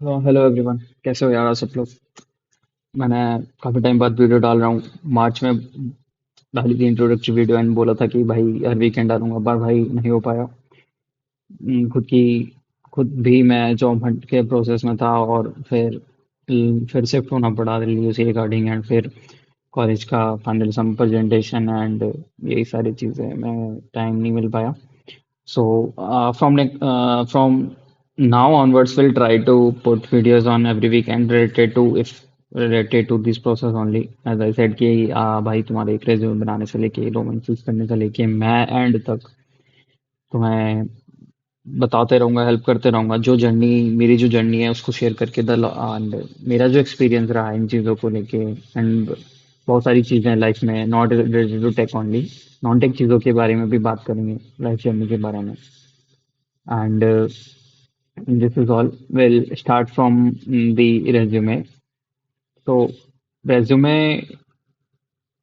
Hello everyone. कैसे हो यार आप सब लोग। मैंने काफ़ी टाइम बाद वीडियो डाल रहा हूँ। मार्च में डाली थी इंट्रोडक्टरी वीडियो एंड बोला था कि भाई हर वीकेंड डालूंगा, पर भाई नहीं हो पाया। खुद की खुद भी मैं जॉब हंट के प्रोसेस में था, और फिर शिफ्ट होना पड़ा दिल्ली उसी रिगार्डिंग, एंड फिर कॉलेज का फाइनल सम प्रेजेंटेशन एंड यही सारी चीज़ें, मैं टाइम नहीं मिल पाया। So from now onwards, we'll try to put videos on every weekend related to if related to this process only. As I said कि भाई तुम्हारे एक रेज्यूमे बनाने से लेके डोमेन चूज करने से लेके मैं एंड तक तुम्हें बताते रहूंगा, हेल्प करते रहूंगा। मेरी जो जर्नी है उसको शेयर करके द एंड मेरा जो एक्सपीरियंस रहा है इन चीज़ों को लेके, एंड बहुत सारी चीज़ें लाइफ में not related to tech only, non tech चीज़ों के बारे में भी बात करेंगे, लाइफ जर्नी के बारे में। And this is all. We'll start from the resume. तो resume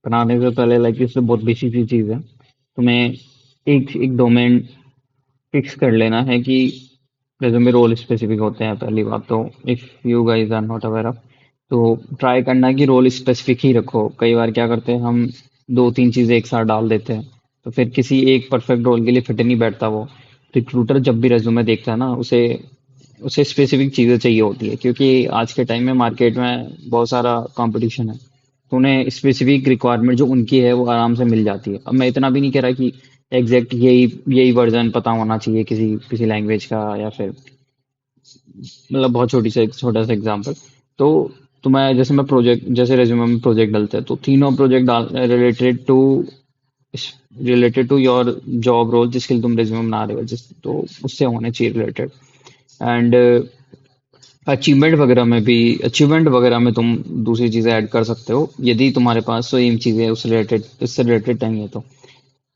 बनाने से पहले लाइक इससे बहुत बेसिक सी चीज़ है। तुम्हें एक एक डोमेन फिक्स कर लेना है कि resume रोल स्पेसिफिक होते हैं। पहली बात तो if you guys are not aware of, तो ट्राई करना है कि रोल स्पेसिफिक ही रखो। कई बार क्या करते हैं हम, दो तीन चीज़ें एक साथ डाल देते हैं, तो फिर किसी एक परफेक्ट रोल के लिए फिट नहीं बैठता वो। रिक्रूटर जब भी रेज्यूमे देखता है ना, उसे उसे स्पेसिफिक चीज़ें चाहिए होती है, क्योंकि आज के टाइम में मार्केट में बहुत सारा कंपटीशन है। तो उन्हें स्पेसिफिक रिक्वायरमेंट जो उनकी है वो आराम से मिल जाती है। अब मैं इतना भी नहीं कह रहा कि एग्जैक्ट यही यही वर्जन पता होना चाहिए किसी किसी लैंग्वेज का, या फिर मतलब बहुत छोटा सा एग्जांपल। तो तुम्हें जैसे मैं प्रोजेक्ट जैसे रेज्यूमे में प्रोजेक्ट डालते हैं, तो तीनों प्रोजेक्ट डाल related to your job role जिसके लिए तुम रेज्यूमे बना रहे हो, जिस तो उससे होने चाहिए रिलेटेड। एंड अचीवमेंट वगैरह में तुम दूसरी चीजें ऐड कर सकते हो, यदि तुम्हारे पास सेम चीजें उससे रिलेटेड नहीं है तो।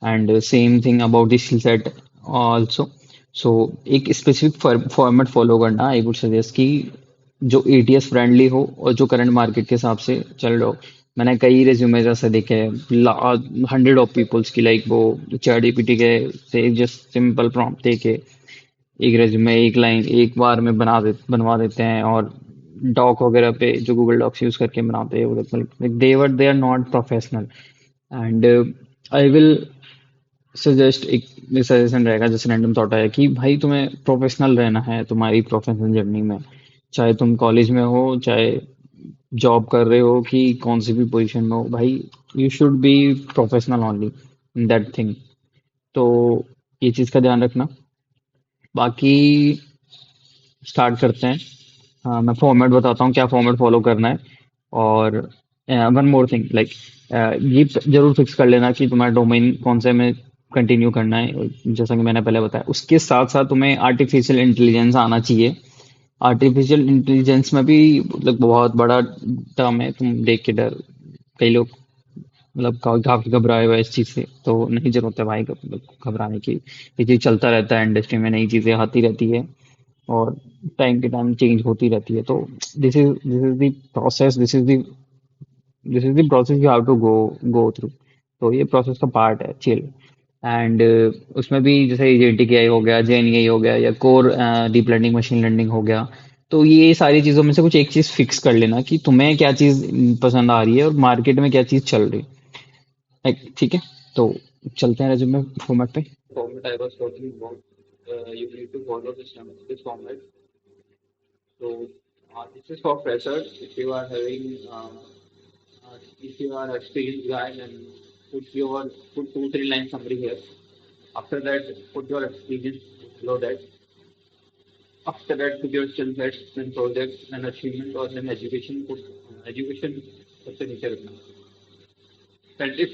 And same thing about the skill set also. So एक स्पेसिफिक फॉर्मेट फॉलो करना, आई वुड सजेस्ट कि जो एटीएस फ्रेंडली हो और जो करंट मार्केट के हिसाब से चल रहा हो। मैंने कई रिज्यूमेज ऐसे देखे हैं, हंड्रेड ऑफ पीपल्स की, लाइक वो चैट जीपीटी के से जस्ट सिंपल प्रॉम्प्ट दे के एक रेज्यूमे एक लाइन एक बार में बनवा देते हैं। और डॉक वगैरह पे जो गूगल डॉक्स यूज करके बनाते हैं वो लोग, मतलब they are not professional. And I will suggest, एक सजेशन रहेगा जैसे रैंडम थॉट है कि भाई तुम्हें प्रोफेशनल रहना है तुम्हारी प्रोफेशनल जर्नी में। चाहे तुम कॉलेज में हो, चाहे जॉब कर रहे हो, कि कौन सी भी पोजीशन में हो भाई, you should be professional only in that thing. तो ये चीज़ का ध्यान रखना। बाकी स्टार्ट करते हैं। हाँ, मैं फॉर्मेट बताता हूँ क्या फॉर्मेट फॉलो करना है। और वन मोर थिंग, लाइक ये जरूर फिक्स कर लेना कि तुम्हारा डोमेन कौन से में कंटिन्यू करना है, जैसा कि मैंने पहले बताया। उसके साथ साथ तुम्हें आर्टिफिशियल इंटेलिजेंस आना चाहिए। आर्टिफिशियल इंटेलिजेंस में भी मतलब बहुत बड़ा टर्म है, तुम देख के डर, कई लोग मतलब काफी घबराए हुए हैं इस चीज से। तो नहीं जरूरत है भाई मतलब घबराने की। ये चीज चलता रहता है, इंडस्ट्री में नई चीजें आती रहती है, और टाइम के टाइम चेंज होती रहती है। तो this is the process this is the process you have to go through. तो ये प्रोसेस का पार्ट है, चिल। एंड उसमें भी जैसे एजेंटिक एआई हो गया, जेएनएई हो गया, या core deep learning machine learning हो गया। तो ये सारी चीजों में से कुछ एक चीज फिक्स कर लेना कि तुम्हें क्या चीज पसंद आ रही है और मार्केट में क्या चीज चल रही है। ठीक है, तो चलते हैं रेज्यूमे फॉर्मेट पे। Format I was talking about, you need to follow this format. So this is for freshers. If you are experienced guy, then put two three line summary here. After that, put your experience below that. After that, put your skill sets, then projects and achievement, or then education. Put education सबसे नीचे रखना. And if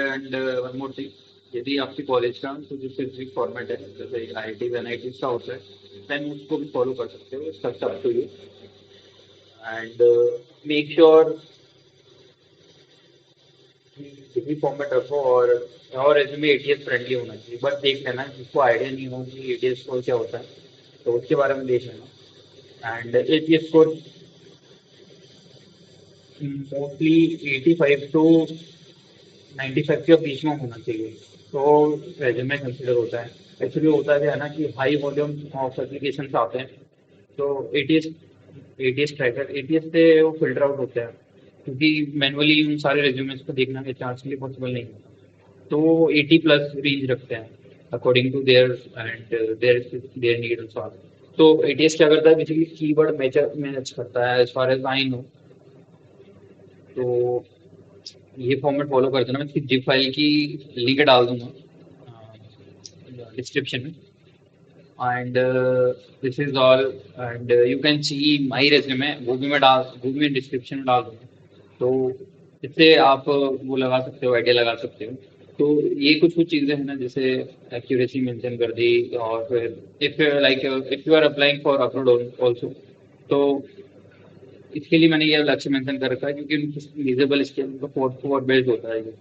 and one more thing, यदि आपकी college का तो जो specific format है, जैसे आईआईटी एनआईटी का होता है, देन उसको भी फॉलो कर सकते हो, it's up to you. And make sure degree format रखो। और रेज्यूमे एटीएस फ्रेंडली होना चाहिए। बस देख लेना, जिसको आइडिया नहीं हो कि एटीएस स्कोर क्या होता है, तो उसके बारे में देख लेना। And ATS score mostly 85 to 95 के बीच में होना चाहिए। तो रेज्यूमे कंसिडर होता है। एक्चुअली होता क्या है ना कि हाई वॉल्यूम ऑफ एप्लीकेशंस आते हैं, तो एटीएस एटीएस ट्रैकर एटीएस से वो फिल्टर आउट होते हैं, क्योंकि मैनुअली उन सारे रेज्यूमेस को देखना एचआर के लिए पॉसिबल नहीं है। तो वो 80+ रेंज रखते हैं according to their and their need अनुसार। तो एटीएस क्या करता है, बेसिकली कीवर्ड मैच करता है as far as I know. तो ये फॉर्मेट फॉलो कर देना। मैं इसकी जिप फाइल की लिंक डाल दूंगा डिस्क्रिप्शन में। And this is all. And you can see my resume, वो भी मैं डिस्क्रिप्शन में डाल दूंगा। तो इससे आप वो लगा सकते हो, आइडिया लगा सकते हो। तो ये कुछ कुछ चीज़ें हैं ना, जैसे एक्यूरेसी मेंशन कर दी। और फिर if you are applying for abroad also, तो इसके लिए मैंने ये अलग से मेंशन कर रखा है, क्योंकि रीजनेबल स्केल का फॉर बेस्ड होता है ये।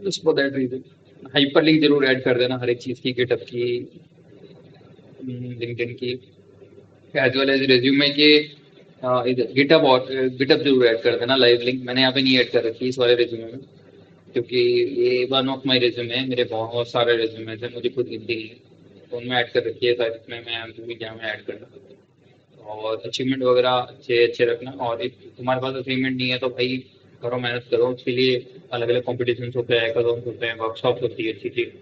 Just for that reason hyperlink जरूर ऐड कर देना हर एक चीज़ की, गिटअप की, लिंक्डइन की, एज वेल एज रिज्यूमे के। गिटअप और गिटअप जरूर ऐड कर देना। लाइव लिंक मैंने यहाँ पे नहीं ऐड कर रखी इस वाले रिज्यूमे में, क्योंकि ये वन ऑफ माई रिज्यूमे है। मेरे बहुत सारे रिज्यूमे हैं, मुझे खुद गिनती नहीं है, तो उनमें ऐड कर रखी है शायद। इसमें मैं भी क्या में ऐड कर रहा। और अचीवमेंट वगैरह अच्छे अच्छे रखना। और if तुम्हारे पास अचीवमेंट नहीं है तो भाई करो, मेहनत करो। उसके लिए अलग अलग कॉम्पिटिशन होते हैं, हैकाथॉन्स होते हैं, वर्कशॉप होती है अच्छी चीज।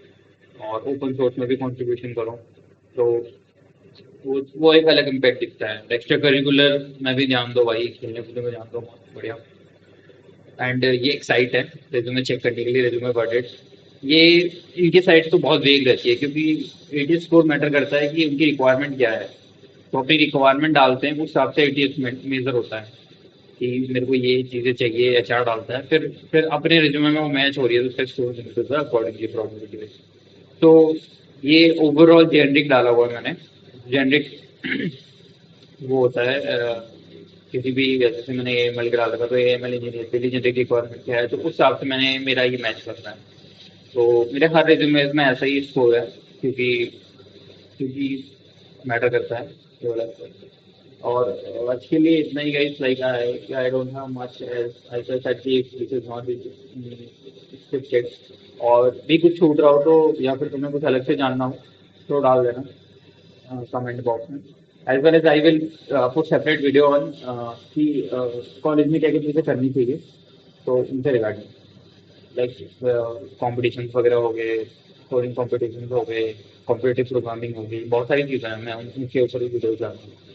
और ओपन सोर्स में भी कंट्रीब्यूशन करो। तो वो एक अलग इम्पैक्ट दिखता है। एक्स्ट्रा करिकुलर में भी ध्यान दो भाई, खेलने कूदने में ध्यान दो, बहुत बढ़िया। एंड ये एक साइट है रेज्यूमे चेक करने के लिए, रेज्यूमे बॉर्डेड। ये इनकी साइट तो बहुत वेग रहती है, क्योंकि एटीएस स्कोर मैटर करता है कि उनकी रिक्वायरमेंट क्या है। तो अपनी रिक्वायरमेंट डालते हैं, उस हिसाब से एटीएस मेजर होता है कि मेरे को ये चीज़ें चाहिए। एचआर डालता है, फिर अपने रिज्यूमे में वो मैच हो रही है तो उसका स्कोर निकलता है अकॉर्डिंगली, प्रोबेबिलिटी बेस्ड। तो ये ओवरऑल जेनरिक डाला हुआ है मैंने। जेनरिक वो होता है किसी भी, जैसे मैंने एएमएल का डाल रखा, तो एएमएल इंजीनियर के लिए जेनरिक रिक्वायरमेंट क्या है, तो उस हिसाब से मैंने मेरा ये मैच करना है। तो मेरे हर रिज्यूमे में ऐसा ही स्कोर है, क्योंकि क्योंकि मैटर करता है ये वाला। और आज के लिए इतना ही guys. Like I don't have much as I said कि दिस इज नॉट स्क्रिप्टेड। और भी कुछ छूट रहा हो तो, या फिर तुम्हें कुछ अलग से जानना हो, तो डाल देना कमेंट बॉक्स में। As well as I will put separate video on कि कॉलेज में क्या क्या चीज़ें करनी चाहिए, तो उनसे रिगार्डिंग, लाइक कॉम्पिटिशन वगैरह हो गए, कोडिंग कॉम्पिटिशन हो गए, कॉम्पिटेटिव प्रोग्रामिंग हो गई, बहुत सारी चीज़ें हैं। मैं उनके ऊपर भी वीडियो डालूंगा।